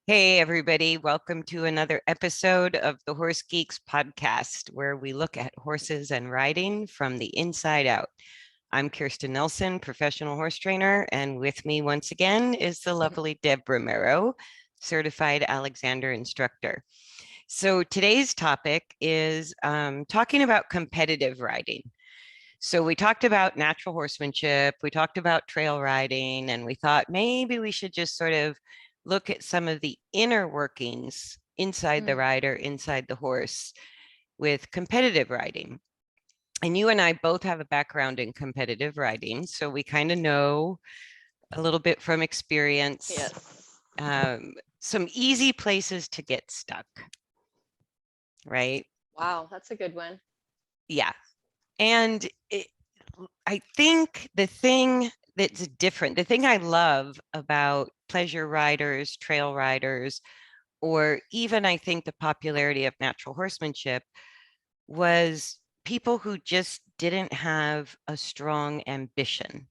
Hey, everybody. Welcome to another episode of the Horse Geeks podcast, where we look at horses and riding from the inside out. I'm Kirsten Nelsen, professional horse trainer, and with me once again is the lovely Deb Romero, certified Alexander instructor. So today's topic is talking about competitive riding. So we talked about natural horsemanship, we talked about trail riding, and we thought maybe we should just sort of look at some of the inner workings inside the rider, inside the horse with competitive riding. And you and I both have a background in competitive riding, so we kind of know a little bit from experience, Yes. some easy places to get stuck, right? Wow, that's a good one. Yeah. And I think the thing that's different, the thing I love about pleasure riders, trail riders, or even I think the popularity of natural horsemanship was people who just didn't have a strong ambition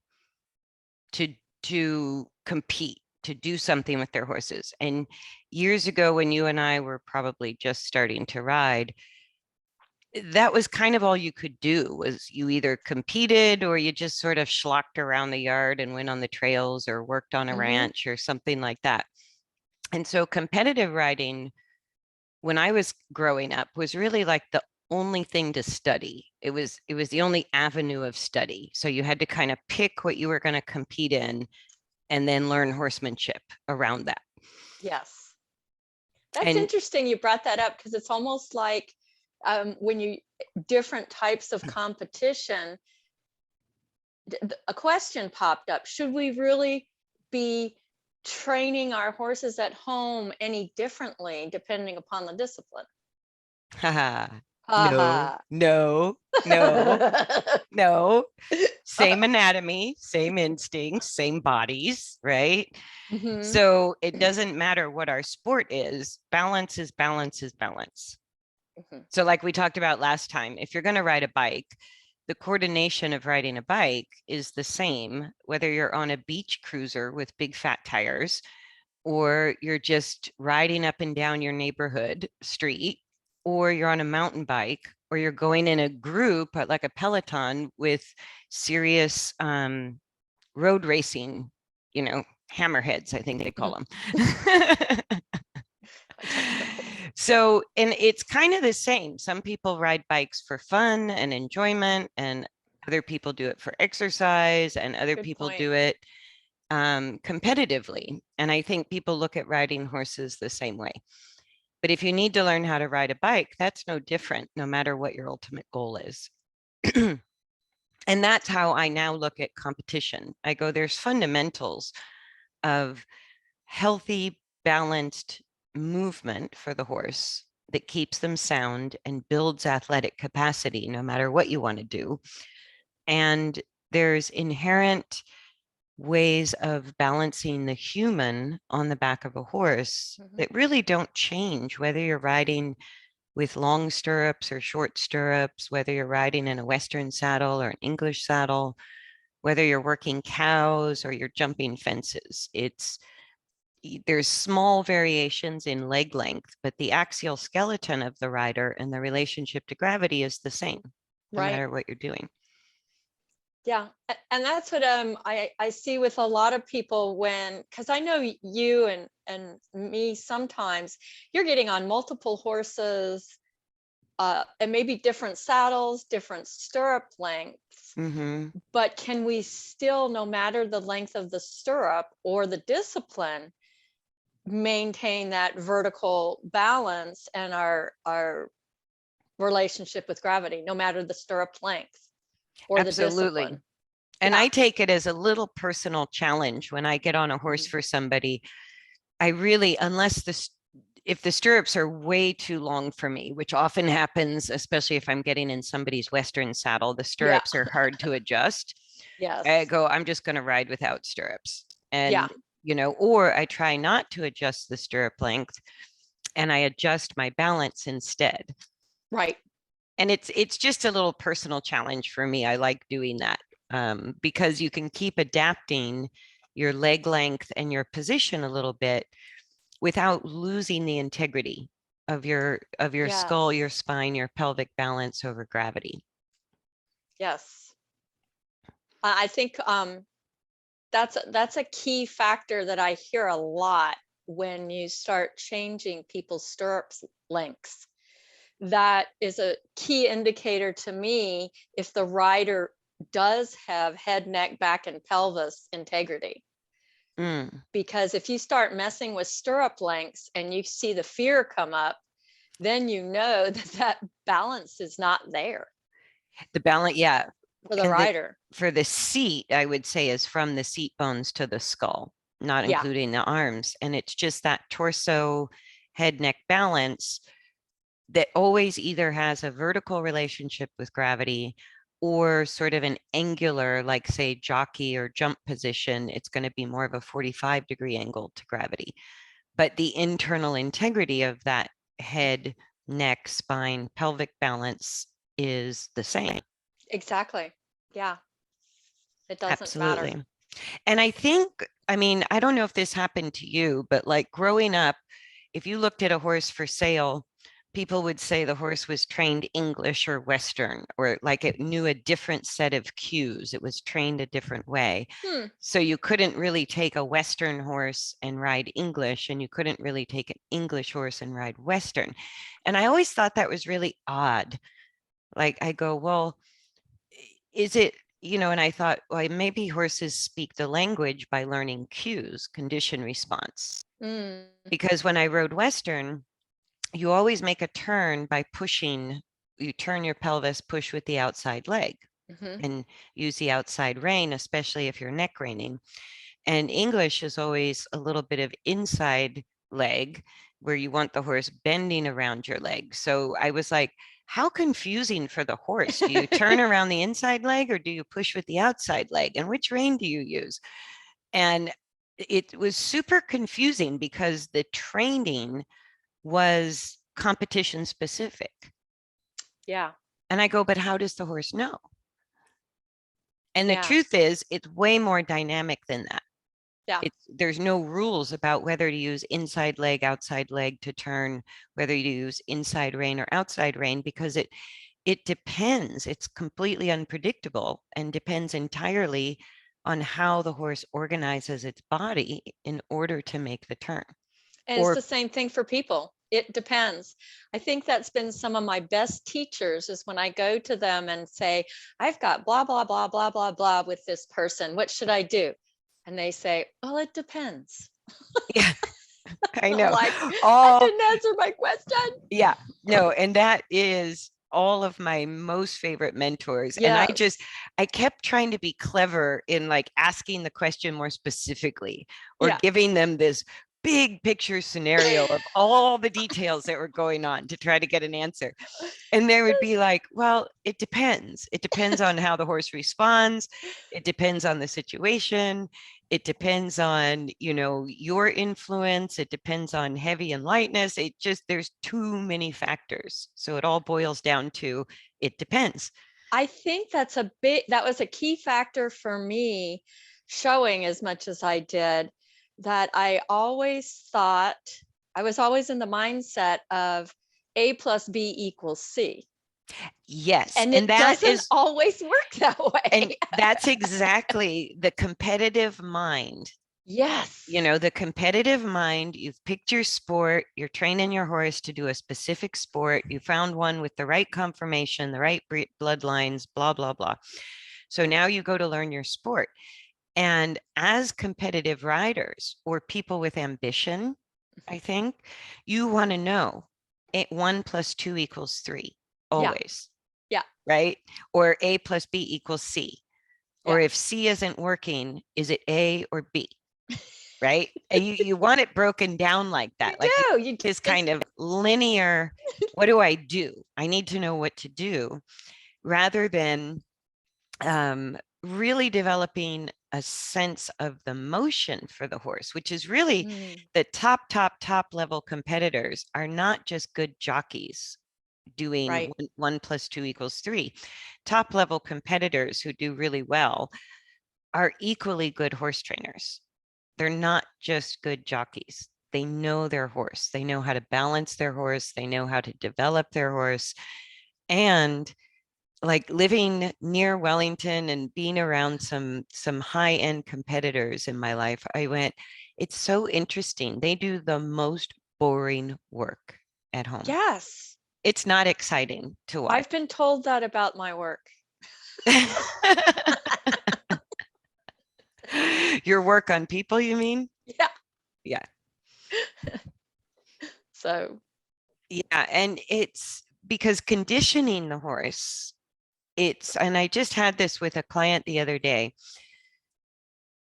to compete, to do something with their horses. And years ago, when you and I were probably just starting to ride, that was kind of all you could do. Was you either competed or you just sort of schlocked around the yard and went on the trails or worked on a ranch or something like that. And so competitive riding, when I was growing up, was really like the only thing to study. It was the only avenue of study. So you had to kind of pick what you were going to compete in and then learn horsemanship around that. Yes. That's And interesting you brought that up because it's almost like when you different types of competition, a question popped up. Should we really be training our horses at home any differently depending upon the discipline? haha, no, Haha. no, no, no. Same anatomy, same instincts, same bodies, right? Mhm. So it doesn't matter what our sport is, balance is balance is balance. Mhm. So, like we talked about last time, if you're going to ride a bike, the coordination of riding a bike is the same, whether you're on a beach cruiser with big fat tires, or you're just riding up and down your neighborhood street, or you're on a mountain bike, or you're going in a group like a peloton with serious road racing, hammerheads, I think they call them. So, and it's kind of the same. Some people ride bikes for fun and enjoyment, and other people do it for exercise, and other Good people point. do it competitively. And I think people look at riding horses the same way. But if you need to learn how to ride a bike, that's no different, no matter what your ultimate goal is. And that's how I now look at competition. I go, there's fundamentals of healthy, balanced movement for the horse that keeps them sound and builds athletic capacity, no matter what you want to do. And there's inherent ways of balancing the human on the back of a horse that really don't change whether you're riding with long stirrups or short stirrups, whether you're riding in a Western saddle or an English saddle, whether you're working cows or you're jumping fences. There's small variations in leg length, but the axial skeleton of the rider and the relationship to gravity is the same, no Right. matter what you're doing. Yeah, and that's what I see with a lot of people when, because I know you and me, sometimes you're getting on multiple horses, and maybe different saddles, different stirrup lengths, but can we still, no matter the length of the stirrup or the discipline, maintain that vertical balance and our relationship with gravity, no matter the stirrup length or the Absolutely. discipline? And Yeah. I take it as a little personal challenge when I get on a horse for somebody. I really, if the stirrups are way too long for me, which often happens, especially if I'm getting in somebody's Western saddle, the Yeah. stirrups are hard to adjust. I Yes. go, I'm just going to ride without stirrups. Yeah. And, or I try not to adjust the stirrup length and I adjust my balance instead. Right. And it's just a little personal challenge for me. I like doing that because you can keep adapting your leg length and your position a little bit without losing the integrity of your skull, your Yes. spine, your pelvic balance over gravity. Yes. I think that's a key factor that I hear a lot when you start changing people's stirrups lengths. That is a key indicator to me if the rider does have head, neck, back, and pelvis integrity. Mm. Because if you start messing with stirrup lengths and you see the fear come up, then you know that that balance is not there The balance, yeah. for the And rider. for the seat, I would say is from the seat bones to the skull, not Yeah, including the arms. And it's just that torso head neck balance that always either has a vertical relationship with gravity or sort of an angular, like say jockey or jump position. It's going to be more of a 45-degree angle to gravity. But the internal integrity of that head, neck, spine, pelvic balance is the same. exactly. Yeah, it doesn't matter. Absolutely. And I think, I mean, I don't know if this happened to you, but like growing up, if you looked at a horse for sale, people would say the horse was trained English or Western, or like it knew a different set of cues. It was trained a different way. Hmm. So you couldn't really take a Western horse and ride English, and you couldn't really take an English horse and ride Western. And I always thought that was really odd. Like I go, well, is it, and I thought, well, maybe horses speak the language by learning cues, condition response. Mm. Because when I rode Western, you always make a turn by pushing, you turn your pelvis, push with the outside leg Hmm. and use the outside rein, especially if you're neck reining. And English is always a little bit of inside leg where you want the horse bending around your leg. So I was like, how confusing for the horse. Do you turn around the inside leg or do you push with the outside leg? And which rein do you use? And it was super confusing because the training was competition specific. Yeah, And I go, but how does the horse know? And the yeah, truth is, it's way more dynamic than that. yeah. There's no rules about whether to use inside leg to turn, whether you use inside rein or outside rein, because it depends. It's completely unpredictable and depends entirely on how the horse organizes its body in order to make the turn. And it's Or the same thing for people. It depends. I think that's been some of my best teachers is when I go to them and say, I've got blah, blah, blah, blah, blah, blah with this person. What should I do? And they say, well, it depends. yeah, I I'm know. like, that All didn't answer my question. Yeah, no, and that is all of my most favorite mentors. And Yes. I kept trying to be clever in like asking the question more specifically or Yeah. giving them this big picture scenario of all the details that were going on to try to get an answer. And they would be like, well, it depends. It depends on how the horse responds. It depends on the situation. It depends on, your influence. It depends on heavy and lightness. There's too many factors. So it all boils down to it depends. I think that was a key factor for me showing as much as I did that I always thought I was always in the mindset of A plus B equals C. Yes. And And it that doesn't is, always work that and way. that's exactly the competitive mind. Yes. The competitive mind, you've picked your sport, you're training your horse to do a specific sport, you found one with the right conformation, the right bloodlines, blah, blah, blah. So now you go to learn your sport. And as competitive riders or people with ambition, I think you want to know 1 + 2 = 3, Yeah. always, Yeah. right? Or A plus B equals C. Or Yeah. if C isn't working, is it A or B? Right? And you want it broken down like You that. Like you do. You this it's kind of linear, what do I do? I need to know what to do rather than really developing a sense of the motion for the horse, which is really Mm, the top level competitors are not just good jockeys doing right. 1 + 2 = 3. Top level competitors who do really well are equally good horse trainers. They're not just good jockeys. They know their horse. They know how to balance their horse. They know how to develop their horse. And like living near Wellington and being around some high-end competitors in my life, I went, it's so interesting. They do the most boring work at home. Yes. It's not exciting to watch. I've been told that about my work. Your work on people, you mean? Yeah. Yeah. So, Yeah. And it's because conditioning the horse, and I just had this with a client the other day.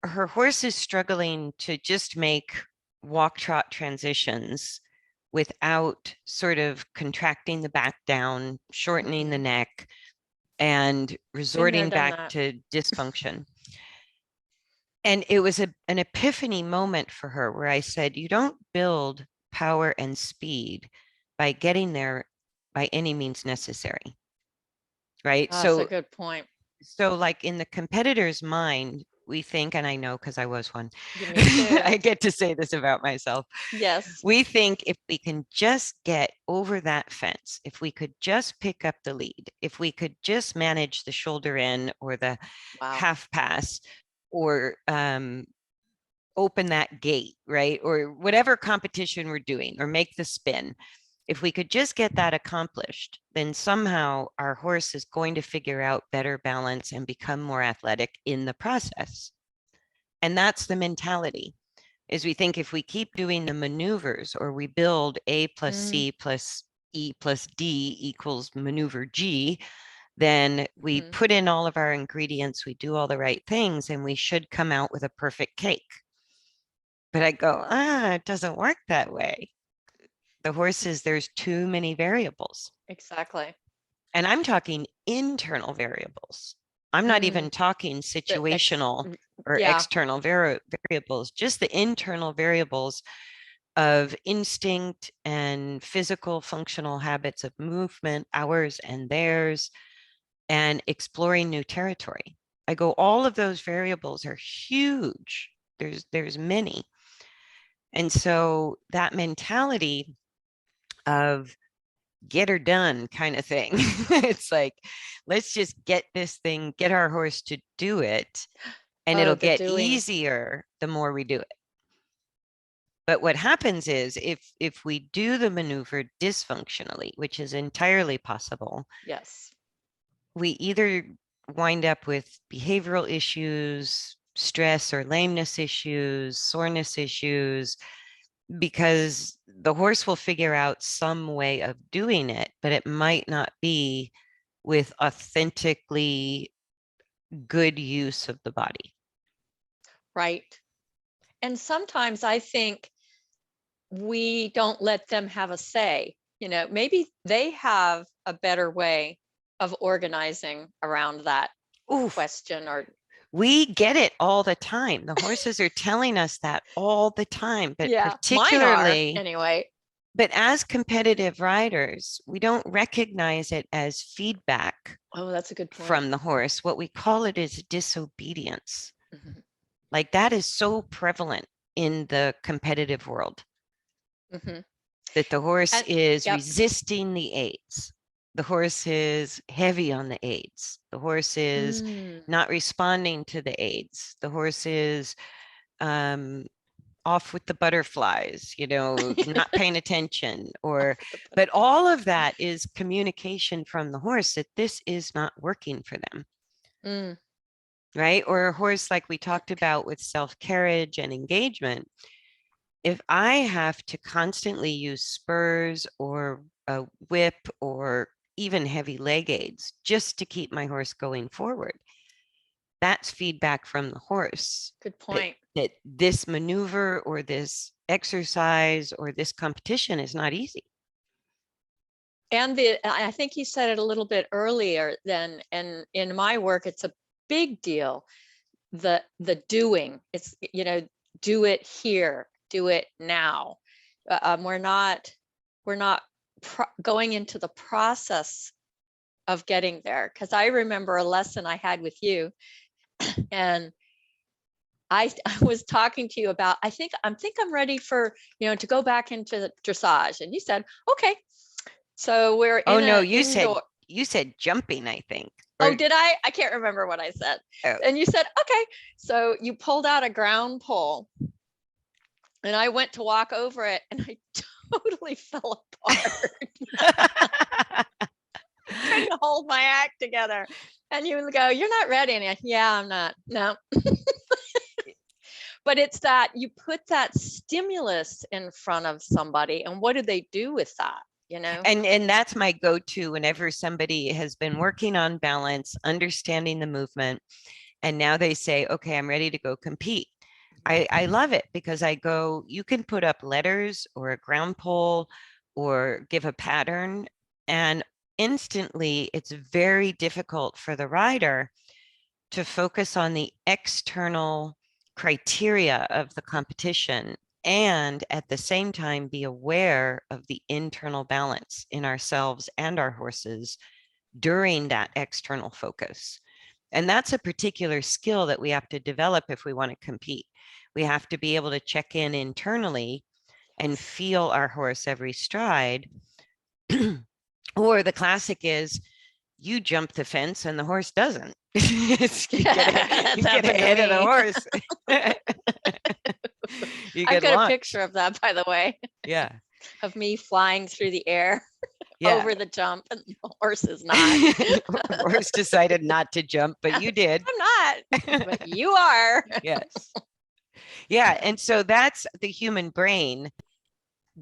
Her horse is struggling to just make walk trot transitions without sort of contracting the back down, shortening the neck, and been there, resorting done back that. to dysfunction. And it was an epiphany moment for her where I said, you don't build power and speed by getting there by any means necessary. Right. That's a good point. So like in the competitor's mind, we think, and I know because I was one, Yeah, me too. I get to say this about myself. Yes. We think if we can just get over that fence, if we could just pick up the lead, if we could just manage the shoulder in or the Wow. half pass or open that gate, right? Or whatever competition we're doing or make the spin. If we could just get that accomplished, then somehow our horse is going to figure out better balance and become more athletic in the process. And that's the mentality, is we think if we keep doing the maneuvers or we build A plus C plus E plus D equals maneuver G, then we put in all of our ingredients, we do all the right things, and we should come out with a perfect cake. But I go, it doesn't work that way. The horses, there's too many variables. Exactly. And I'm talking internal variables. I'm not even talking situational or Yeah. external variables, just the internal variables of instinct and physical functional habits of movement, ours and theirs, and exploring new territory. I go, all of those variables are huge. There's many. And so that mentality of get her done kind of thing. It's like, let's just get this thing, get our horse to do it, and Oh, it'll the get doing. easier the more we do it. But what happens is if we do the maneuver dysfunctionally, which is entirely possible, Yes. we either wind up with behavioral issues, stress or lameness issues, soreness issues, because the horse will figure out some way of doing it, but it might not be with authentically good use of the body. Right. And sometimes I think we don't let them have a say. You know, maybe they have a better way of organizing around that Oof, question or we get it all the time. The horses are telling us that all the time, but yeah, mine are particularly, anyway. but as competitive riders, we don't recognize it as feedback Oh, that's a good point. from the horse. What we call it is disobedience. Like that is so prevalent in the competitive world that the horse And is yep. resisting the aids. The horse is heavy on the aids. The horse is not responding to the aids. The horse is off with the butterflies, not paying attention, but all of that is communication from the horse that this is not working for them. Right? Or a horse like we talked about with self-carriage and engagement. If I have to constantly use spurs or a whip or even heavy leg aids just to keep my horse going forward, that's feedback from the horse. Good point. That this maneuver or this exercise or this competition is not easy. And I think you said it a little bit earlier then, and in my work, it's a big deal. The doing, it's, do it here, do it now. We're not going into the process of getting there. Because I remember a lesson I had with you, and I was talking to you about, I think I'm ready for, to go back into dressage. And you said, okay. So we're Oh in no, an indoor. you said jumping, I think. Oh, Or did I? I can't remember what I said. oh. And you said, okay. So you pulled out a ground pole and I went to walk over it and I totally fell apart. Couldn't hold my act together. And you would go, you're not ready. And yeah, I'm not. No. But it's that you put that stimulus in front of somebody, and what do they do with that? And that's my go-to whenever somebody has been working on balance, understanding the movement, and now they say, okay, I'm ready to go compete. I love it because I go, you can put up letters or a ground pole or give a pattern, and instantly it's very difficult for the rider to focus on the external criteria of the competition and at the same time be aware of the internal balance in ourselves and our horses during that external focus. And that's a particular skill that we have to develop if we want to compete. We have to be able to check in internally and feel our horse every stride. Or the classic is you jump the fence and the horse doesn't. You That's get happened to ahead of the me. horse. You I've get got a launched. picture of that, by the way, Yeah. of me flying through the air Yeah. over the jump, and the horse is not. Horse decided not to jump, but you did. I'm not, but you are. Yes. Yeah. And so that's the human brain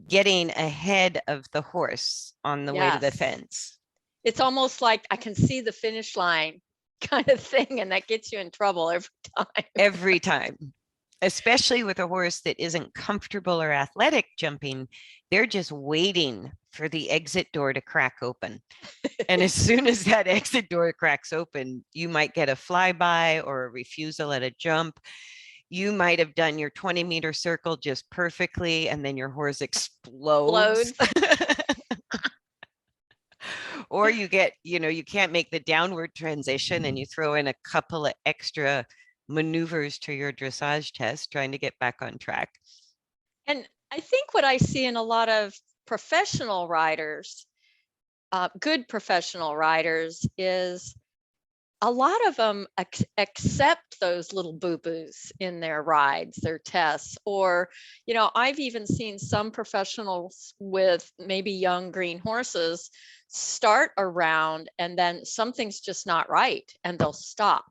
getting ahead of the horse on the way to the Yes. fence. It's almost like I can see the finish line kind of thing, and that gets you in trouble every time. Every time, especially with a horse that isn't comfortable or athletic jumping. They're just waiting for the exit door to crack open. And as soon as that exit door cracks open, you might get a flyby or a refusal at a jump. You might have done your 20-meter circle just perfectly, and then your horse explodes. Or you get, you can't make the downward transition and you throw in a couple of extra maneuvers to your dressage test trying to get back on track. And I think what I see in a lot of professional riders, good professional riders, is a lot of them accept those little boo-boos in their rides, their tests. Or, I've even seen some professionals with maybe young green horses start a round and then something's just not right and they'll stop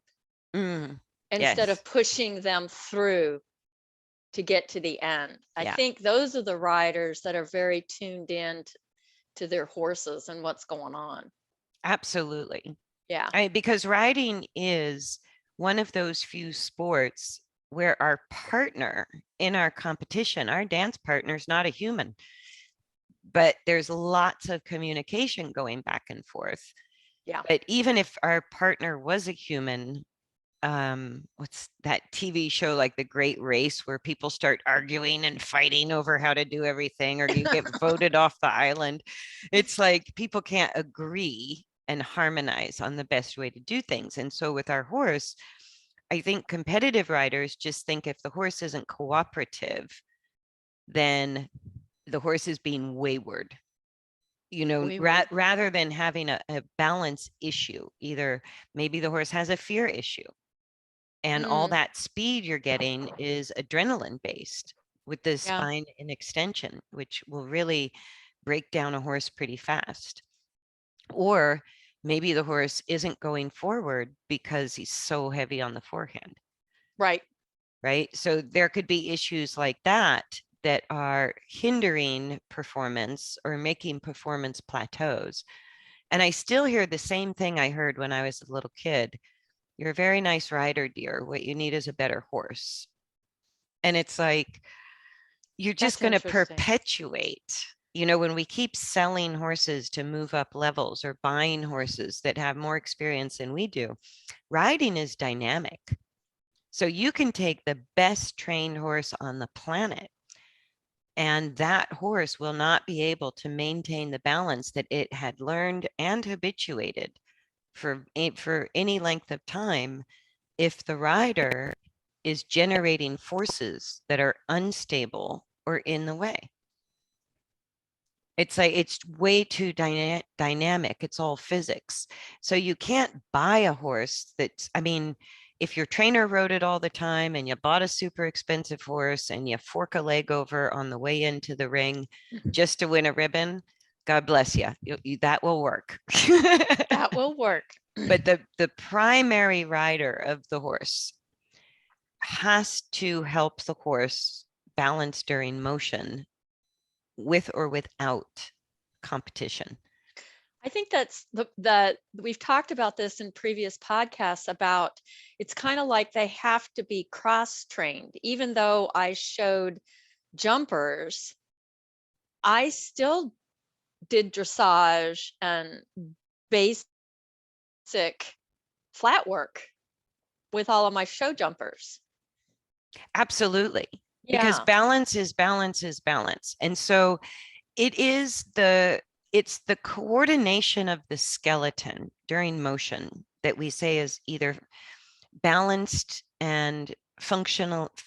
instead of pushing them through to get to the end. I think those are the riders that are very tuned in to their horses and what's going on. Absolutely. Yeah. Because riding is one of those few sports where our partner in our competition, our dance partner, is not a human, but there's lots of communication going back and forth. Yeah. But even if our partner was a human, what's that TV show like The Great Race where people start arguing and fighting over how to do everything, or you get voted off the island? It's like people can't agree and harmonize on the best way to do things. And so with our horse, I think competitive riders just think if the horse isn't cooperative, then the horse is being wayward. Rather than having a balance issue, either maybe the horse has a fear issue, and all that speed you're getting is adrenaline based with the spine in extension, which will really break down a horse pretty fast. Or maybe the horse isn't going forward because he's so heavy on the forehand. Right. Right. So there could be issues like that that are hindering performance or making performance plateaus. And I still hear the same thing I heard when I was a little kid. You're a very nice rider, dear. What you need is a better horse. And it's like, you're just going to perpetuate, when we keep selling horses to move up levels or buying horses that have more experience than we do, riding is dynamic. So you can take the best trained horse on the planet, and that horse will not be able to maintain the balance that it had learned and habituated for any length of time if the rider is generating forces that are unstable or in the way. It's like it's way too dynamic. It's all physics. So you can't buy a horse that's, I mean, if your trainer rode it all the time and you bought a super expensive horse and you fork a leg over on the way into the ring just to win a ribbon, God bless you. That will work. That will work. But the primary rider of the horse has to help the horse balance during motion with or without competition. I think that's that we've talked about this in previous podcasts about it's kind of like they have to be cross trained. Even though I showed jumpers, I still did dressage and basic flat work with all of my show jumpers. Absolutely. Because Yeah. balance is balance is balance. And so it's the coordination of the skeleton during motion that we say is either balanced and functionally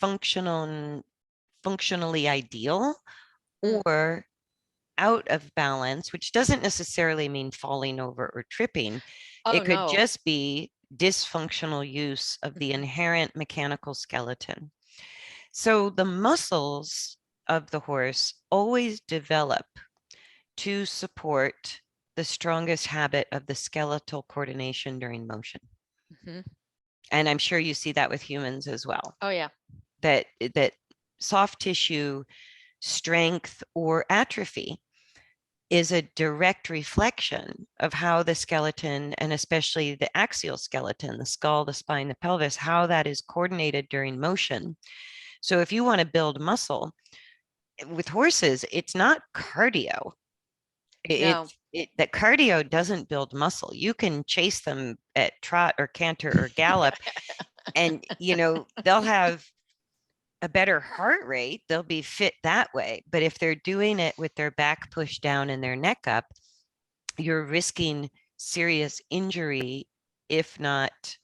ideal, or out of balance, which doesn't necessarily mean falling over or tripping. Oh, It could no. just be dysfunctional use of the inherent mechanical skeleton. So the muscles of the horse always develop to support the strongest habit of the skeletal coordination during motion. And I'm sure you see that with humans as well. Oh, yeah. That soft tissue strength or atrophy is a direct reflection of how the skeleton, and especially the axial skeleton, the skull, the spine, the pelvis, how that is coordinated during motion. So if you want to build muscle with horses, it's not cardio. No. That cardio doesn't build muscle. You can chase them at trot or canter or gallop, and they'll have a better heart rate. They'll be fit that way. But if they're doing it with their back pushed down and their neck up, you're risking serious injury, if not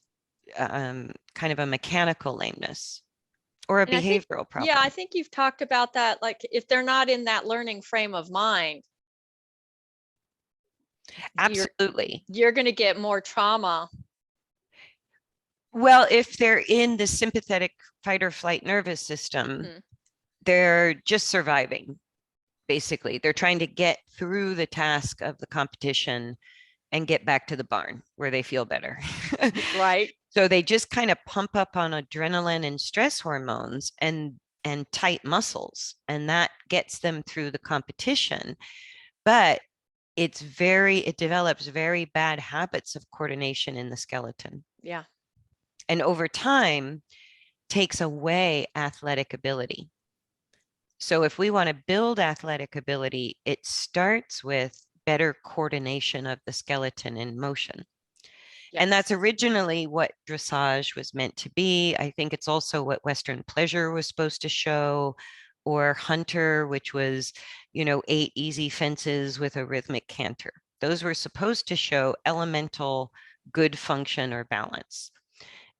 kind of a mechanical lameness or a And I think, behavioral problem. yeah, I think you've talked about that. Like if they're not in that learning frame of mind, Absolutely. you're going to get more trauma. Well, if they're in the sympathetic fight or flight nervous system, they're just surviving. Basically, they're trying to get through the task of the competition and get back to the barn where they feel better. Right. So they just kind of pump up on adrenaline and stress hormones and tight muscles, and that gets them through the competition. But it develops very bad habits of coordination in the skeleton. Yeah. And over time takes away athletic ability. So if we want to build athletic ability, it starts with better coordination of the skeleton in motion. Yes. And that's originally what dressage was meant to be. I think it's also what Western pleasure was supposed to show, or hunter, which was, 8 easy fences with a rhythmic canter. Those were supposed to show elemental good function or balance.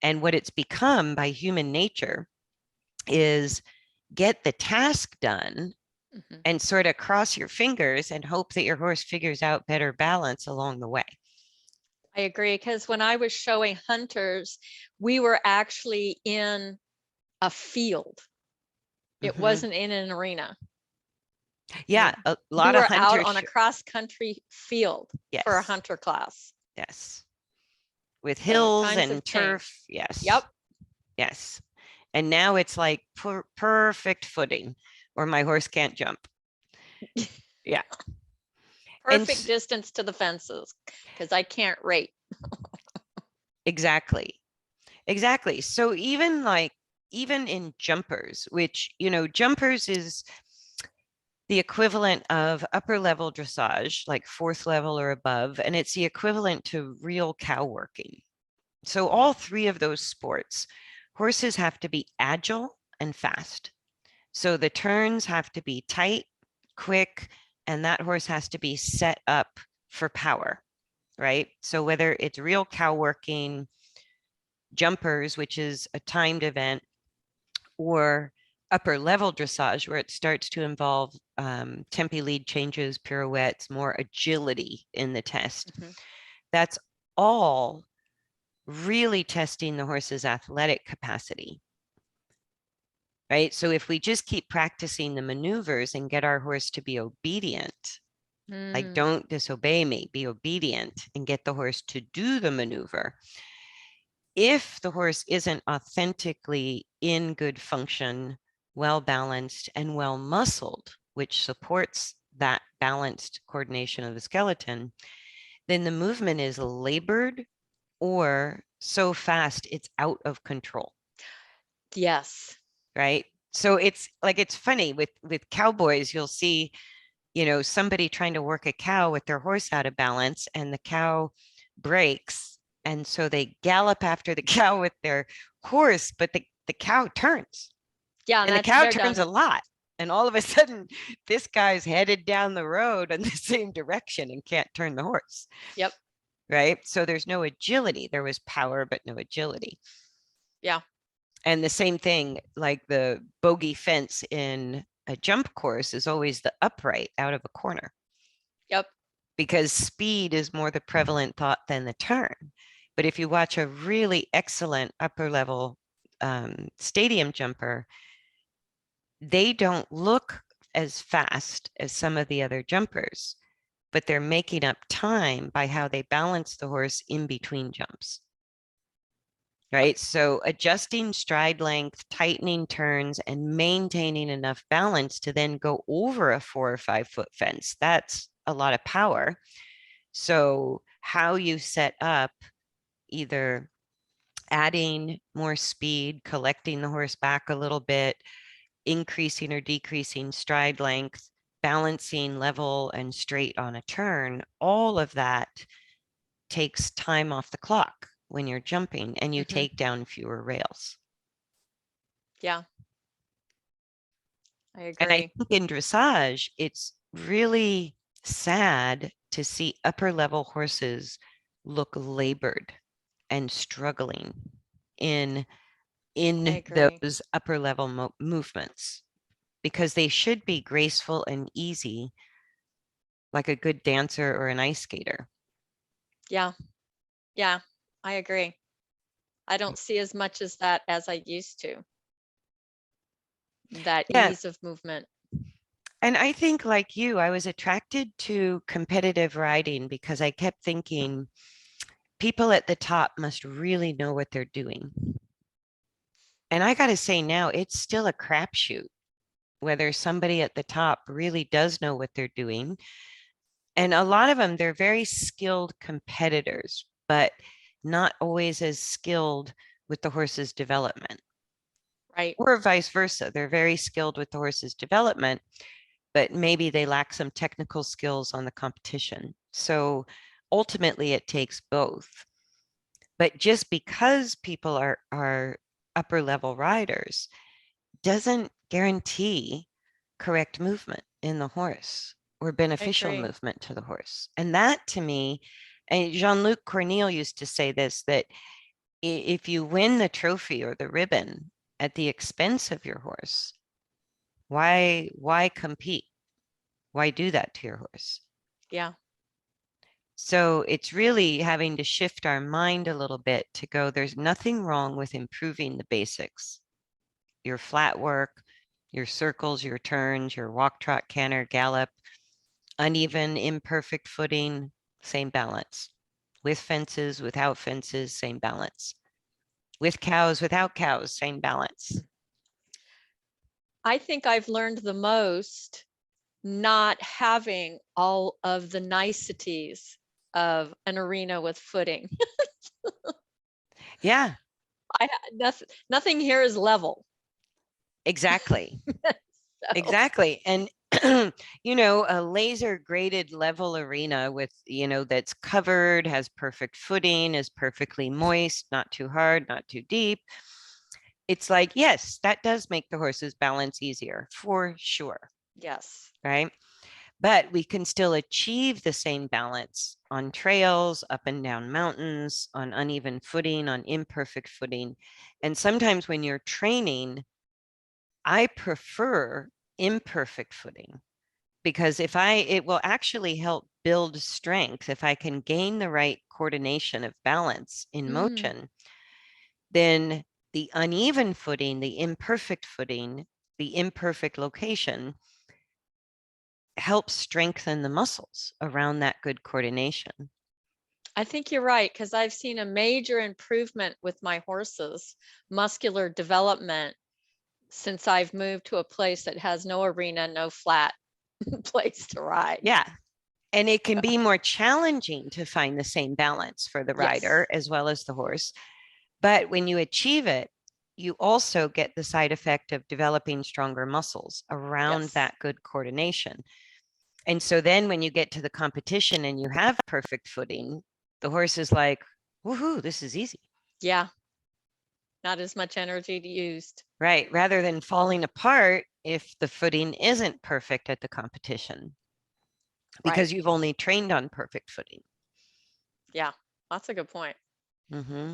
And what it's become by human nature is get the task done and sort of cross your fingers and hope that your horse figures out better balance along the way. I agree, because when I was showing hunters, we were actually in a field. It wasn't in an arena. Yeah, a lot we of were hunters out on a cross-country field. Yes. For a hunter class. Yes. With hills and turf. Changed. Yes. Yep. Yes. And now it's like perfect footing, or my horse can't jump. Yeah. Perfect distance to the fences, because I can't rate. Exactly. So even in jumpers, which, jumpers is the equivalent of upper level dressage, like 4th level or above, and it's the equivalent to real cow working. So all 3 of those sports, horses have to be agile and fast. So the turns have to be tight, quick, and that horse has to be set up for power, right? So whether it's real cow working, jumpers, which is a timed event, or upper level dressage, where it starts to involve tempi lead changes, pirouettes, more agility in the test. Mhm. That's all really testing the horse's athletic capacity, right? So if we just keep practicing the maneuvers and get our horse to be obedient, like Mm. don't disobey me, be obedient, and get the horse to do the maneuver. If the horse isn't authentically in good function, well balanced, and well muscled, which supports that balanced coordination of the skeleton, then the movement is labored or so fast it's out of control, Yes. right? So it's funny with cowboys, you'll see, somebody trying to work a cow with their horse out of balance, and the cow breaks, and so they gallop after the cow with their horse, but the cow turns, Yeah, and and the that's cow they're turns done. a lot. And all of a sudden, this guy's headed down the road in the same direction and can't turn the horse, Yep. right? So there's no agility. There was power, but no agility. Yeah. And the same thing, like the bogey fence in a jump course is always the upright out of a corner, Yep. because speed is more the prevalent thought than the turn. But if you watch a really excellent upper level stadium jumper, they don't look as fast as some of the other jumpers, but they're making up time by how they balance the horse in between jumps. Right. So adjusting stride length, tightening turns, and maintaining enough balance to then go over a 4 or 5 foot fence. That's a lot of power. So how you set up, either adding more speed, collecting the horse back a little bit, increasing or decreasing stride length, balancing level and straight on a turn, all of that takes time off the clock when you're jumping, and you Hmm. take down fewer rails. Yeah, I And I agree. think in dressage, it's really sad to see upper level horses look labored and struggling in I in agree. those upper level movements, because they should be graceful and easy, like a good dancer or an ice skater. Yeah. Yeah, I agree. I don't see as much as that as I used to, that Yeah. ease of movement. And I think, like you, I was attracted to competitive riding because I kept thinking people at the top must really know what they're doing. And I got to say, now it's still a crapshoot whether somebody at the top really does know what they're doing. And a lot of them, they're very skilled competitors, but not always as skilled with the horse's development, Right. or vice versa. They're very skilled with the horse's development, but maybe they lack some technical skills on the competition. So ultimately, it takes both. But just because people are upper level riders doesn't guarantee correct movement in the horse or I beneficial agree. movement to the horse. And that, to me, and Jean-Luc Cornille used to say this, that if you win the trophy or the ribbon at the expense of your horse, why compete? Why do that to your horse? Yeah. So it's really having to shift our mind a little bit to go, there's nothing wrong with improving the basics. Your flat work, your circles, your turns, your walk, trot, canter, gallop, uneven, imperfect footing, same balance. With fences, without fences, same balance. With cows, without cows, same balance. I think I've learned the most not having all of the niceties of an arena with footing. Yeah, Nothing here is level. exactly. So, Exactly. And a laser graded level arena with, that's covered, has perfect footing, is perfectly moist, not too hard, not too deep. It's like, yes, that does make the horse's balance easier for sure. yes. Right. But we can still achieve the same balance on trails, up and down mountains, on uneven footing, on imperfect footing. And sometimes when you're training, I prefer imperfect footing because it will actually help build strength. If I can gain the right coordination of balance in Mm, motion, then the uneven footing, the imperfect location helps strengthen the muscles around that good coordination. I think you're right, because I've seen a major improvement with my horses, muscular development, since I've moved to a place that has no arena, no flat place to ride. Yeah. And it can be more challenging to find the same balance for the Yes, rider as well as the horse. But when you achieve it, you also get the side effect of developing stronger muscles around yes, that good coordination. And so then when you get to the competition and you have perfect footing, the horse is like, woohoo, this is easy. yeah, not as much energy used. Right. Rather than falling apart if the footing isn't perfect at the competition Right. because you've only trained on perfect footing. Yeah, that's a good point. Mm-hmm.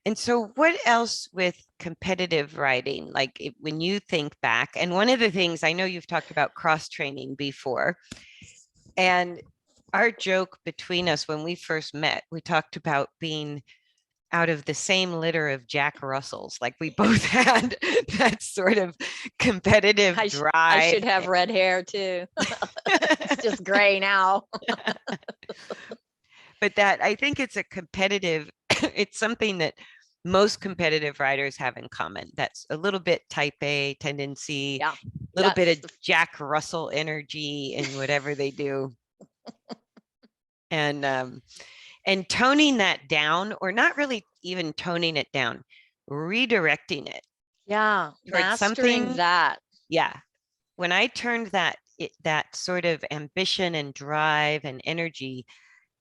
And so, what else with competitive riding? Like when you think back, and one of the things I know you've talked about cross training before, and our joke between us when we first met, we talked about being out of the same litter of Jack Russells. Like we both had that sort of competitive I drive. should have red hair too. It's just gray now. But that I think it's a competitive, it's something that most competitive riders have in common. That's a little bit type A tendency, Yeah, a little bit that's of Jack Russell energy in whatever they do. And toning that down, or not really even toning it down, redirecting it yeah, towards mastering something. that. Yeah. When I turned that sort of ambition and drive and energy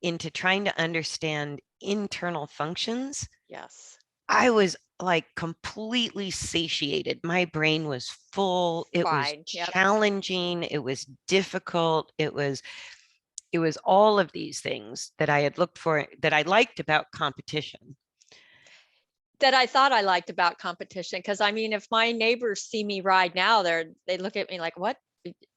into trying to understand internal functions, Yes, I was like completely satiated. My brain was full. It was pride. Yep. challenging. It was difficult. It was all of these things that I had looked for that I liked about competition. That I thought I liked about competition. Because I mean, if my neighbors see me ride now, they look at me like, "What?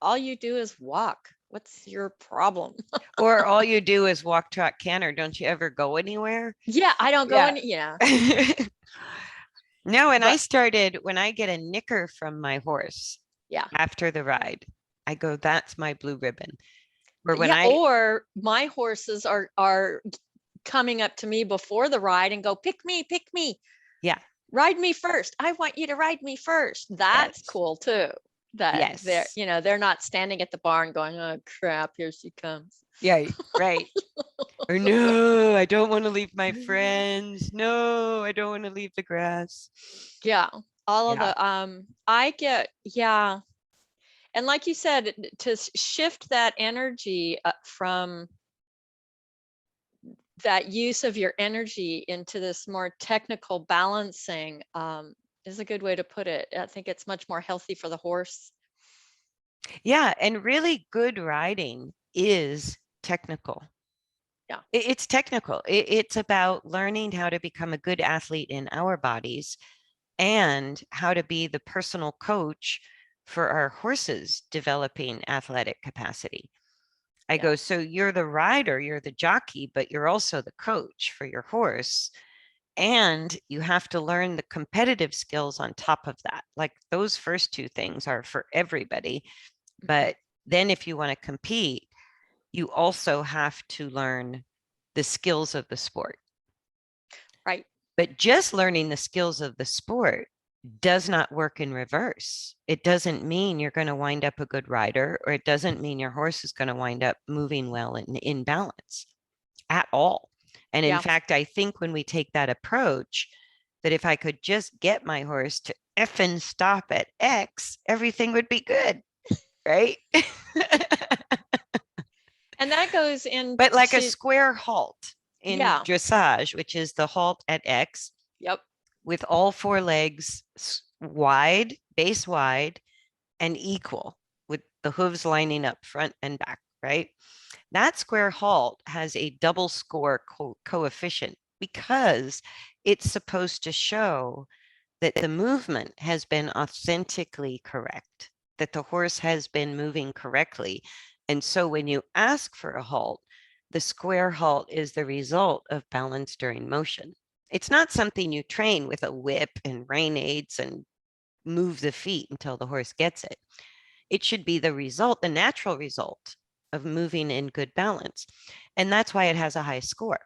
All you do is walk. What's your problem?" Or all you do is walk, trot, canter. Don't you ever go anywhere? Yeah, I don't go Yeah. in. Yeah, No, and I but started when I get a nicker from my horse yeah, after the ride, I go, that's my blue ribbon. Or when yeah. I, Or my horses are coming up to me before the ride and go, pick me, yeah, ride me first. I want you to ride me first." That's yes, cool too. That they're, yes, they're not standing at the barn going, "Oh crap, here she comes." yeah, right. Or no, I don't want to leave my friends. No, I don't want to leave the grass. Yeah, all of Yeah. the I get, yeah. And like you said, to shift that energy from that use of your energy into this more technical balancing, is a good way to put it. I think it's much more healthy for the horse. Yeah. And really good riding is technical. Yeah. It's technical. It's about learning how to become a good athlete in our bodies and how to be the personal coach for our horses developing athletic capacity. I go, so Yes. you're the rider, you're the jockey, but you're also the coach for your horse. And you have to learn the competitive skills on top of that. Like those first two things are for everybody. Mhm. But then if you want to compete, you also have to learn the skills of the sport. Right. But just learning the skills of the sport does not work in reverse. It doesn't mean you're going to wind up a good rider, or it doesn't mean your horse is going to wind up moving well and in balance at all. And in Yeah. fact, I think when we take that approach, that if I could just get my horse to effing stop at X, everything would be good, right? And that goes But like a into, square halt in yeah. dressage, which is the halt at X, Yep. with all four legs wide, base wide, and equal, with the hooves lining up front and back, right? That square halt has a double score coefficient because it's supposed to show that the movement has been authentically correct, that the horse has been moving correctly. And so when you ask for a halt, the square halt is the result of balance during motion. It's not something you train with a whip and rein aids and move the feet until the horse gets it. It should be the result, the natural result of moving in good balance. And that's why it has a high score.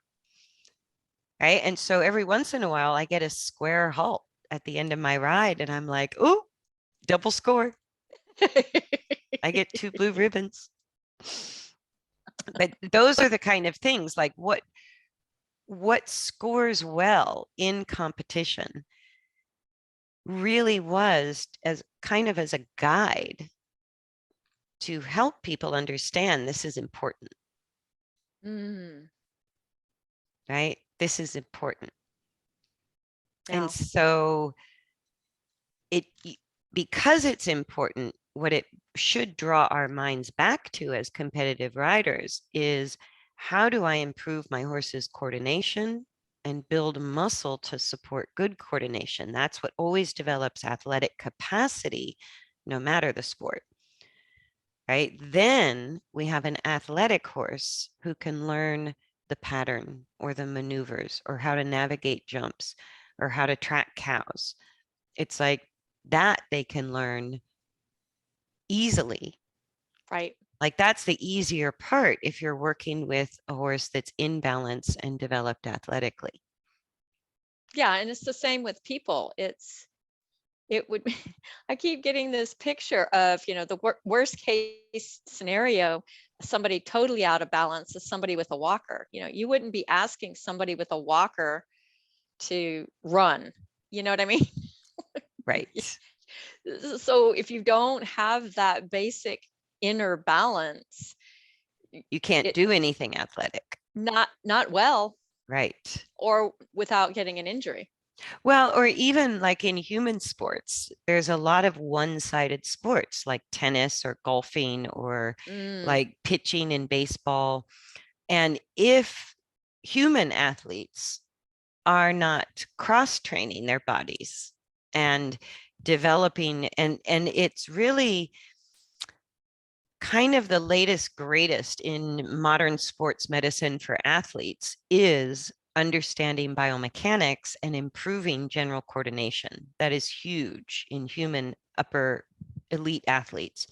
Right. And so every once in a while, I get a square halt at the end of my ride, and I'm like, oh, double score. I get 2 blue ribbons. But those are the kind of things like what scores well in competition really was as kind of as a guide to help people understand this is important, Mm, right? This is important. And yeah, so it because it's important, what it should draw our minds back to as competitive riders is how do I improve my horse's coordination and build muscle to support good coordination? That's what always develops athletic capacity, no matter the sport, right? Then we have an athletic horse who can learn the pattern or the maneuvers or how to navigate jumps or how to track cows. It's like that they can learn easily. right. Like that's the easier part if you're working with a horse that's in balance and developed athletically. Yeah, and it's the same with people. It would I keep getting this picture of, the worst case scenario, somebody totally out of balance is somebody with a walker. You wouldn't be asking somebody with a walker to run. You know what I mean? Right. So if you don't have that basic inner balance, You can't it do anything athletic. not well, Right. or without getting an injury. Well, or even like in human sports, there's a lot of one-sided sports like tennis or golfing or Mm, like pitching in baseball. And if human athletes are not cross-training their bodies and developing, and it's really kind of the latest greatest in modern sports medicine for athletes is understanding biomechanics and improving general coordination. That is huge in human upper elite athletes.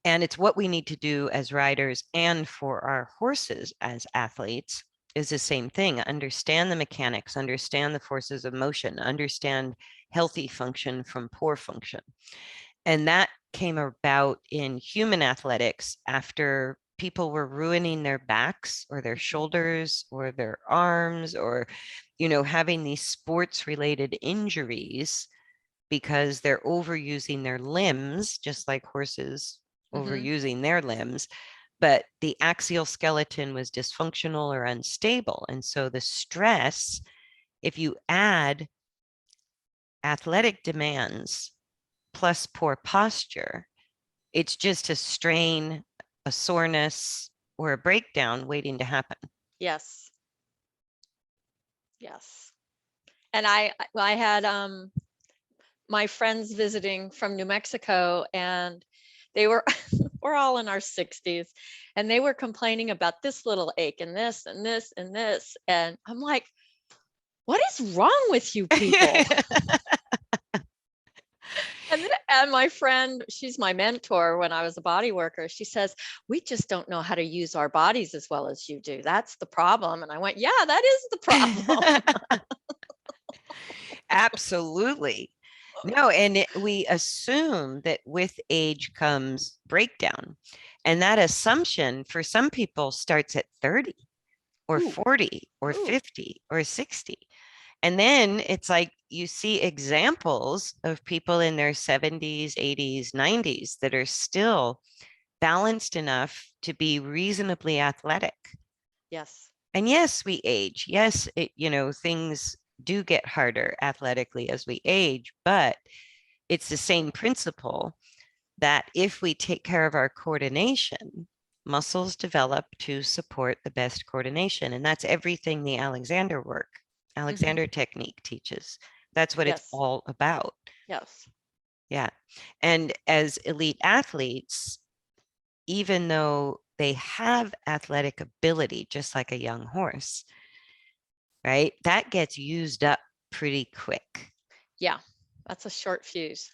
And it's what we need to do as riders and for our horses as athletes is the same thing. Understand the mechanics, understand the forces of motion, understand healthy function from poor function. And that came about in human athletics after people were ruining their backs or their shoulders or their arms or, having these sports related injuries because they're overusing their limbs, just like horses mm-hmm. overusing their limbs. But the axial skeleton was dysfunctional or unstable. And so the stress, if you add athletic demands plus poor posture, it's just a strain, a soreness, or a breakdown waiting to happen. Yes. Yes. And I had my friends visiting from New Mexico, and they were we're all in our 60s, and they were complaining about this little ache and this and this and this, and I'm like, what is wrong with you people? And my friend, she's my mentor when I was a body worker, she says, we just don't know how to use our bodies as well as you do. That's the problem. And I went, yeah, that is the problem. Absolutely. No, and we assume that with age comes breakdown. And that assumption for some people starts at 30 or Ooh, 40 or ooh, 50 or 60. And then it's like you see examples of people in their 70s, 80s, 90s that are still balanced enough to be reasonably athletic. yes. And yes, we age. Yes, things do get harder athletically as we age, but it's the same principle that if we take care of our coordination, muscles develop to support the best coordination. And that's everything the Mm-hmm. Alexander technique teaches. That's what it's Yes. all about. Yes. Yeah. And as elite athletes, even though they have athletic ability, just like a young horse, right? That gets used up pretty quick. Yeah. That's a short fuse.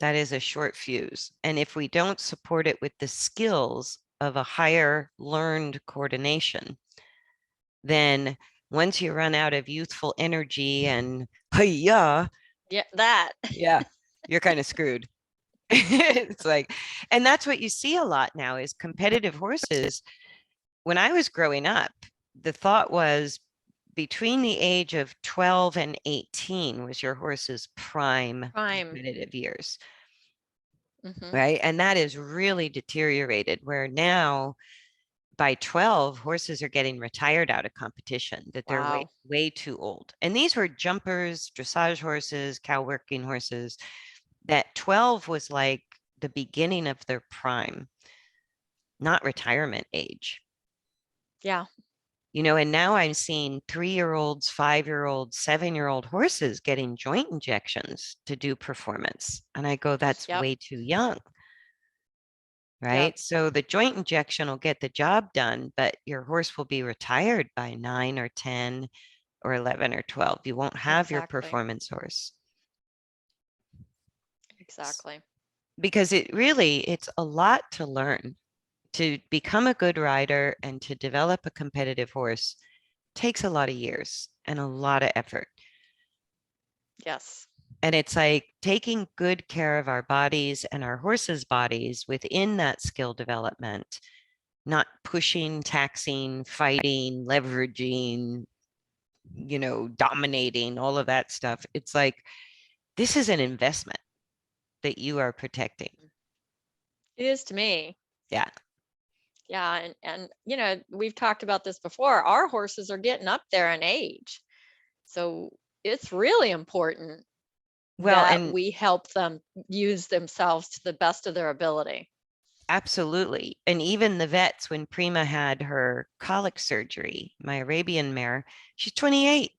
That is a short fuse. And if we don't support it with the skills of a higher learned coordination, then once you run out of youthful energy and yeah, Yeah, that. yeah, you're kind of screwed. It's like, and that's what you see a lot now is competitive horses. When I was growing up, the thought was between the age of 12 and 18 was your horse's prime Prime. competitive years, Hmm. right? And that is really deteriorated where now by 12, horses are getting retired out of competition, that they're way, Wow. way too old. And these were jumpers, dressage horses, cow working horses. That 12 was like the beginning of their prime, not retirement age. Yeah. And now I'm seeing 3-year-olds, 5-year-olds, 7-year-old horses getting joint injections to do performance. And I go, that's Yep. way too young, Yep. right? So the joint injection will get the job done, but your horse will be retired by 9 or 10 or 11 or 12. You won't have your Exactly. performance horse Exactly. because it's a lot to learn. To become a good rider and to develop a competitive horse takes a lot of years and a lot of effort. Yes. And it's like taking good care of our bodies and our horses' bodies within that skill development, not pushing, taxing, fighting, leveraging, dominating, all of that stuff. It's like this is an investment that you are protecting. It is to me. Yeah. Yeah. And we've talked about this before. Our horses are getting up there in age. So it's really important Well, that and we help them use themselves to the best of their ability. absolutely. And even the vets, when Prima had her colic surgery, my Arabian mare, she's 28.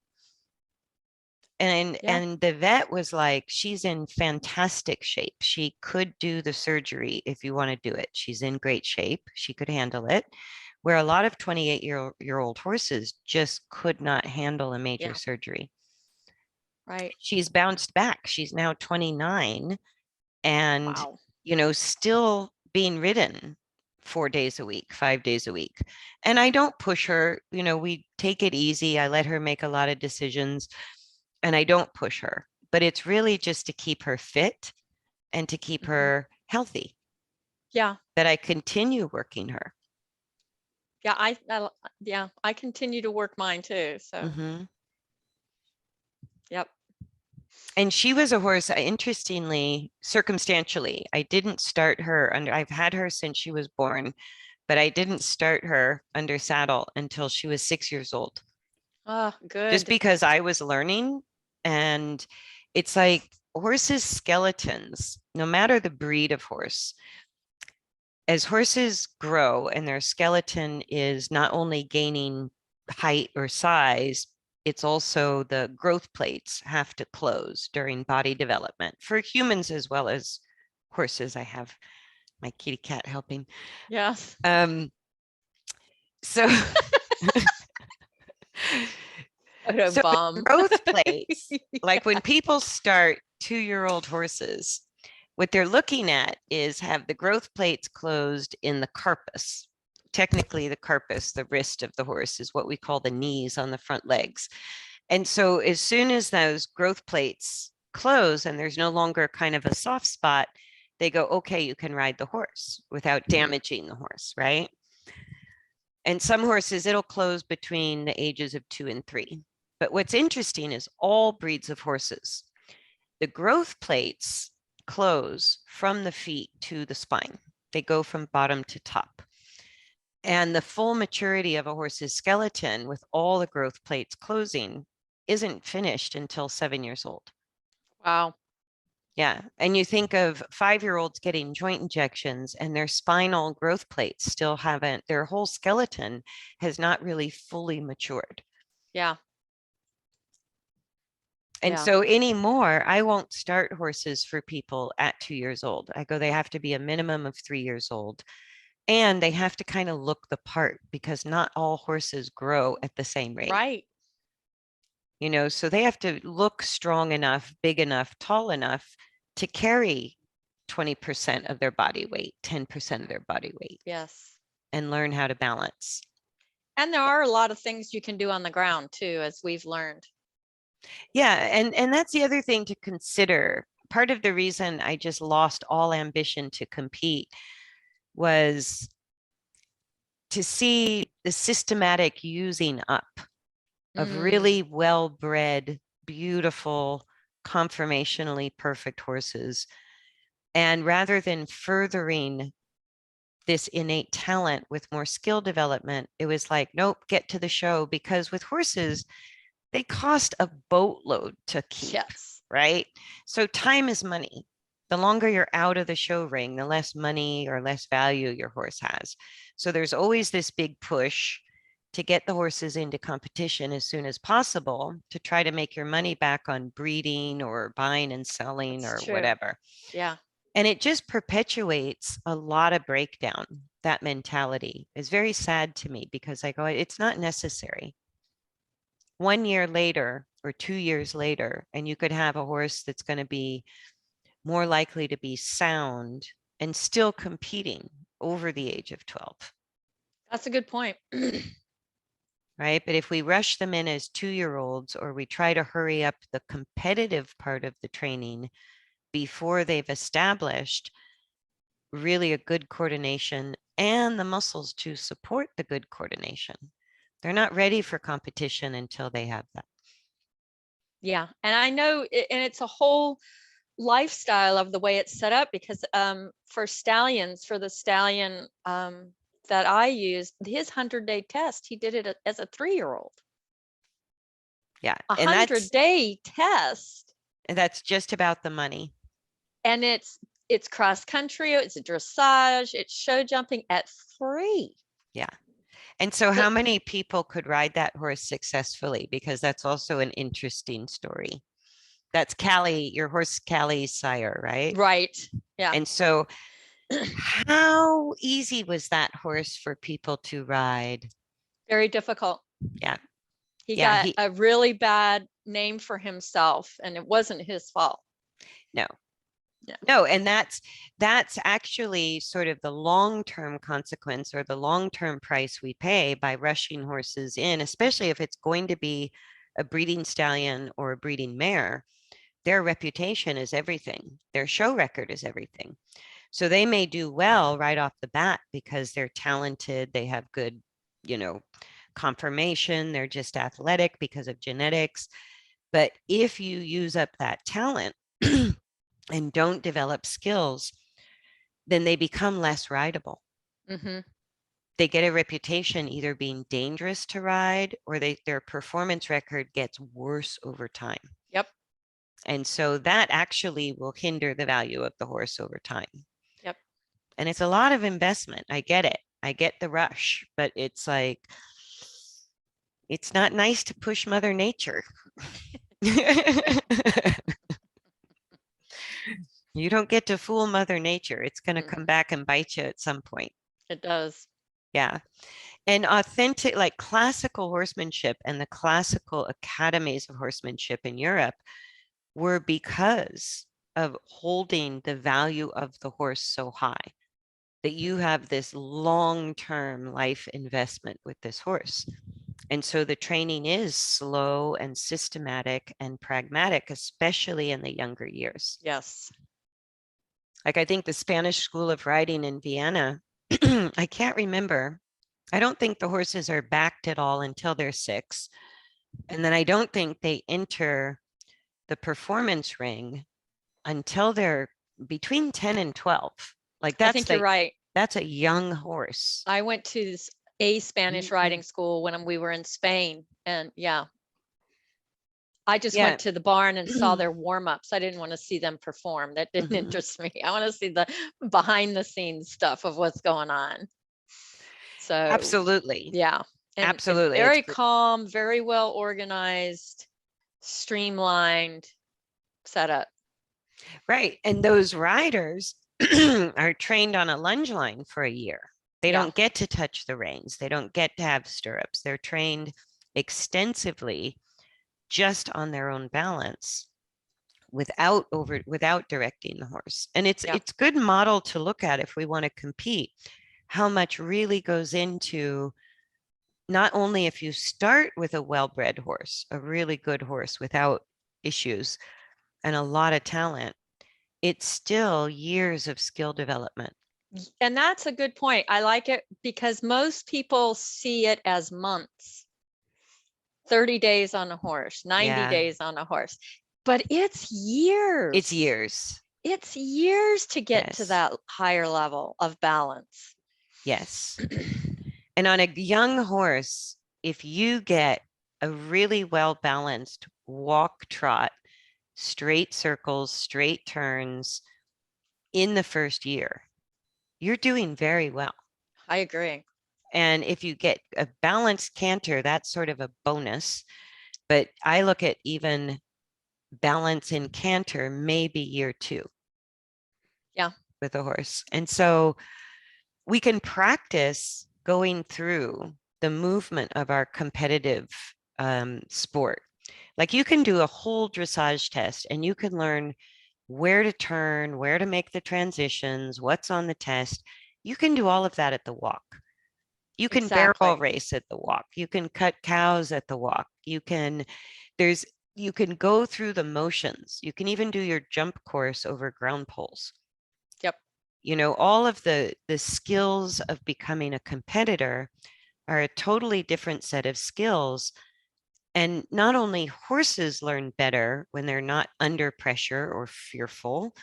And Yeah. and the vet was like, she's in fantastic shape. She could do the surgery if you want to do it. She's in great shape. She could handle it. Where a lot of 28-year-old horses just could not handle a major Yeah. surgery. Right. She's bounced back. She's now 29 and, Wow. still being ridden 4 days a week, 5 days a week. And I don't push her, we take it easy. I let her make a lot of decisions and I don't push her, but it's really just to keep her fit and to keep Hmm. her healthy Yeah. that I continue working her. Yeah. Yeah, I continue to work mine too. So, Hmm. yep. And she was a horse, interestingly, circumstantially. I didn't start her under, I've had her since she was born, but I didn't start her under saddle until she was 6 years old, Ah, just good. because I was learning. And it's like horses' skeletons, no matter the breed of horse, as horses grow and their skeleton is not only gaining height or size, it's also the growth plates have to close during body development for humans as well as horses. I have my kitty cat helping. Yes. Um, so What a so the bum. growth plates, like when Yeah. people start 2-year-old horses, what they're looking at is have the growth plates closed in the carpus. Technically, the carpus, the wrist of the horse, is what we call the knees on the front legs. And so, as soon as those growth plates close and there's no longer kind of a soft spot, they go, okay, you can ride the horse without damaging the horse, right? And some horses, it'll close between the ages of 2 and 3. But what's interesting is all breeds of horses, the growth plates close from the feet to the spine. They go from bottom to top. And the full maturity of a horse's skeleton with all the growth plates closing isn't finished until 7 years old. Wow. Yeah. And you think of 5-year-olds getting joint injections and their spinal growth plates still haven't, their whole skeleton has not really fully matured. Yeah. And Yeah. so anymore, I won't start horses for people at 2 years old. I go, they have to be a minimum of 3 years old. And they have to kind of look the part because not all horses grow at the same rate. Right. So they have to look strong enough, big enough, tall enough to carry 20% of their body weight, 10% of their body weight, Yes. and learn how to balance. And there are a lot of things you can do on the ground too, as we've learned. Yeah, and that's the other thing to consider. Part of the reason I just lost all ambition to compete was to see the systematic using up of Mm, really well-bred, beautiful, conformationally perfect horses. And rather than furthering this innate talent with more skill development, it was like, nope, get to the show. Because with horses, they cost a boatload to keep, yes. right? So time is money. The longer you're out of the show ring, the less money or less value your horse has. So there's always this big push to get the horses into competition as soon as possible to try to make your money back on breeding or buying and selling That's or true. whatever. Yeah. And it just perpetuates a lot of breakdown. That mentality is very sad to me because I go, it's not necessary. 1 year later or 2 years later, and you could have a horse that's going to be more likely to be sound and still competing over the age of 12, That's a good point. right? But if we rush them in as 2-year-olds or we try to hurry up the competitive part of the training before they've established really a good coordination and the muscles to support the good coordination, they're not ready for competition until they have that. Yeah. And I know, and it's a whole lifestyle of the way it's set up because for stallions, for the stallion that I used, his 100-day test, he did it as a 3-year-old. Yeah. A 100-day test. And that's just about the money. And it's cross country, it's a dressage, it's show jumping at 3. Yeah. And so So, how many people could ride that horse successfully? Because that's also an interesting story. That's Callie, your horse Callie's sire, right? right. Yeah. And so how easy was that horse for people to ride? Very difficult. Yeah. He Yeah. got a really bad name for himself, and it wasn't his fault. No. Yeah. No, and that's actually sort of the long-term consequence or the long-term price we pay by rushing horses in, especially if it's going to be a breeding stallion or a breeding mare. Their reputation is everything. Their show record is everything. So they may do well right off the bat because they're talented, they have good, conformation, they're just athletic because of genetics. But if you use up that talent and don't develop skills, then they become less rideable. Mm-hmm. They get a reputation either being dangerous to ride or their performance record gets worse over time. Yep. And so that actually will hinder the value of the horse over time. Yep. And it's a lot of investment. I get it. I get the rush, but it's like, it's not nice to push Mother Nature. You don't get to fool Mother Nature. It's going to come back and bite you at some point. It does. Yeah. And authentic, like classical horsemanship and the classical academies of horsemanship in Europe were because of holding the value of the horse so high that you have this long-term life investment with this horse. And so the training is slow and systematic and pragmatic, especially in the younger years. Yes. Like I think the Spanish School of Riding in Vienna, I can't remember. I don't think the horses are backed at all until they're 6. And then I don't think they enter the performance ring until they're between 10 and 12. Like I think you're right. that's a young horse. I went to a Spanish riding school when we were in Spain, and yeah, I just Yeah. went to the barn and saw their warm-ups. I didn't want to see them perform. That didn't interest me. I want to see the behind the scenes stuff of what's going on. So Absolutely. yeah. And Absolutely. very calm, very well organized. streamlined setup. Right. And those riders are trained on a lunge line for a year. They Yeah, don't get to touch the reins. They don't get to have stirrups. They're trained extensively just on their own balance without directing the horse. And yeah, it's good model to look at if we want to compete. How much really goes into not only if you start with a well-bred horse, a really good horse without issues and a lot of talent, it's still years of skill development. and that's a good point. I like it because most people see it as months. 30 days on a horse, 90 Yeah, days on a horse, but it's it's years. years. It's years to get to Yes, that higher level of balance. yes. And on a young horse, if you get a really well balanced walk trot, straight circles, straight turns in the first year, you're doing very well. I agree. And if you get a balanced canter, that's sort of a bonus. But I look at even balance in canter, maybe year 2 Yeah, with a horse. And so we can practice going through the movement of our competitive sport. Like you can do a whole dressage test and you can learn where to turn, where to make the transitions, what's on the test. You can do all of that at the walk. You can barrel exactly. race at the walk. You can cut cows at the walk. There's, you can go through the motions. You can even do your jump course over ground poles. Yep. You know, all of the skills of becoming a competitor are a totally different set of skills. And not only horses learn better when they're not under pressure or fearful,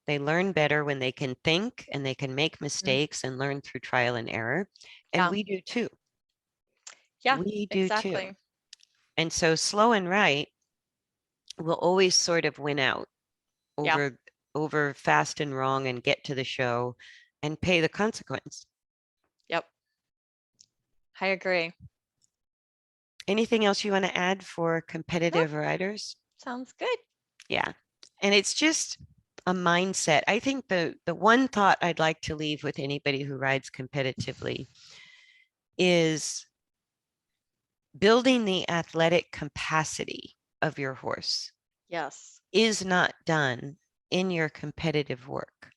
they learn better when they can think and they can make Mm, mistakes and learn through trial and error. And yeah. we do too. Yeah, We do too. exactly. And so slow and right will always sort of win out Yeah. over fast and wrong and get to the show and pay the consequence. Yep. I agree. Anything else you want to add for Nope. competitive riders? Sounds good. Yeah. And it's just a mindset. I think the one thought I'd like to leave with anybody who rides competitively is building the athletic capacity of your horse Yes. is not done in your competitive work.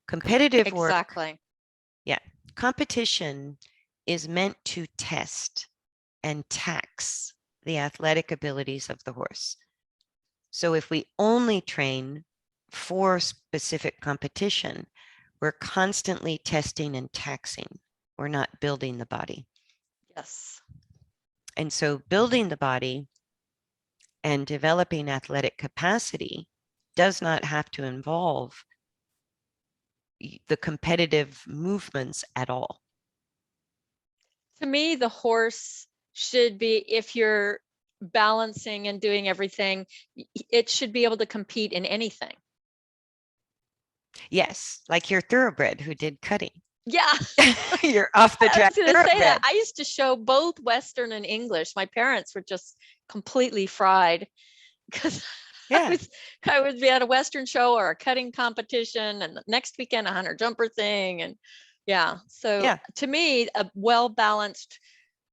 Competitive work, Exactly. yeah, competition is meant to test and tax the athletic abilities of the horse. So if we only train for specific competition, we're constantly testing and taxing. We're not building the body. Yes. And so building the body and developing athletic capacity does not have to involve the competitive movements at all. To me, the horse should be, if you're balancing and doing everything, it should be able to compete in anything. Yes, like your thoroughbred who did cutting. Yeah. You're off the I track was going to say that. thoroughbred. I used to show both Western and English. My parents were just completely fried because I Yeah, was I would be at a Western show or a cutting competition, and the next weekend a hunter jumper thing, and yeah. So yeah. to me, a well balanced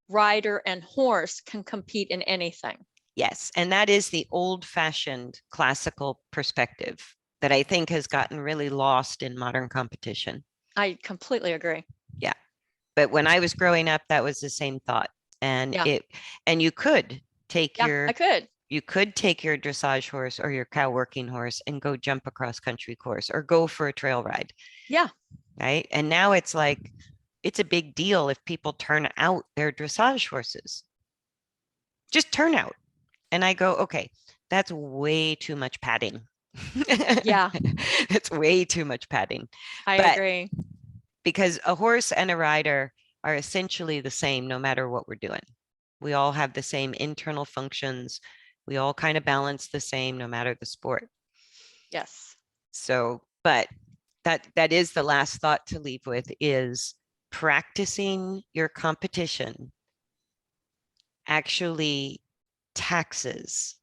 rider and horse can compete in anything. Yes, and that is the old-fashioned classical perspective that I think has gotten really lost in modern competition. I completely agree. Yeah, but when I was growing up, that was the same thought. And Yeah, it and yeah, I could. you could take your dressage horse or your cow working horse and go jump a cross country course or go for a trail ride, Yeah, right? And now it's like it's a big deal if people turn out their dressage horses. Just turn out. And I go, okay, that's way too much padding. yeah, It's way too much padding. I But agree. because a horse and a rider are essentially the same no matter what we're doing. We all have the same internal functions. We all kind of balance the same no matter the sport. Yes. So, but that is the last thought to leave with is practicing your competition actually taxes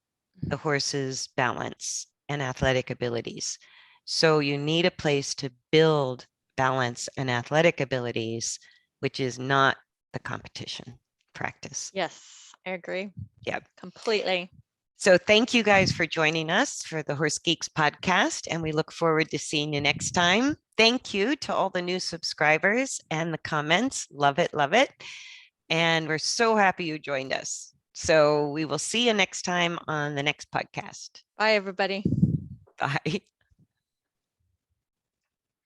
the horse's balance and athletic abilities. So you need a place to build balance and athletic abilities, which is not the competition practice. Yes, I agree. Yeah. Completely. So thank you guys for joining us for the Horse Geeks podcast, and we look forward to seeing you next time. Thank you to all the new subscribers and the comments. Love it, love it. And we're so happy you joined us. So we will see you next time on the next podcast. Bye, everybody. Bye.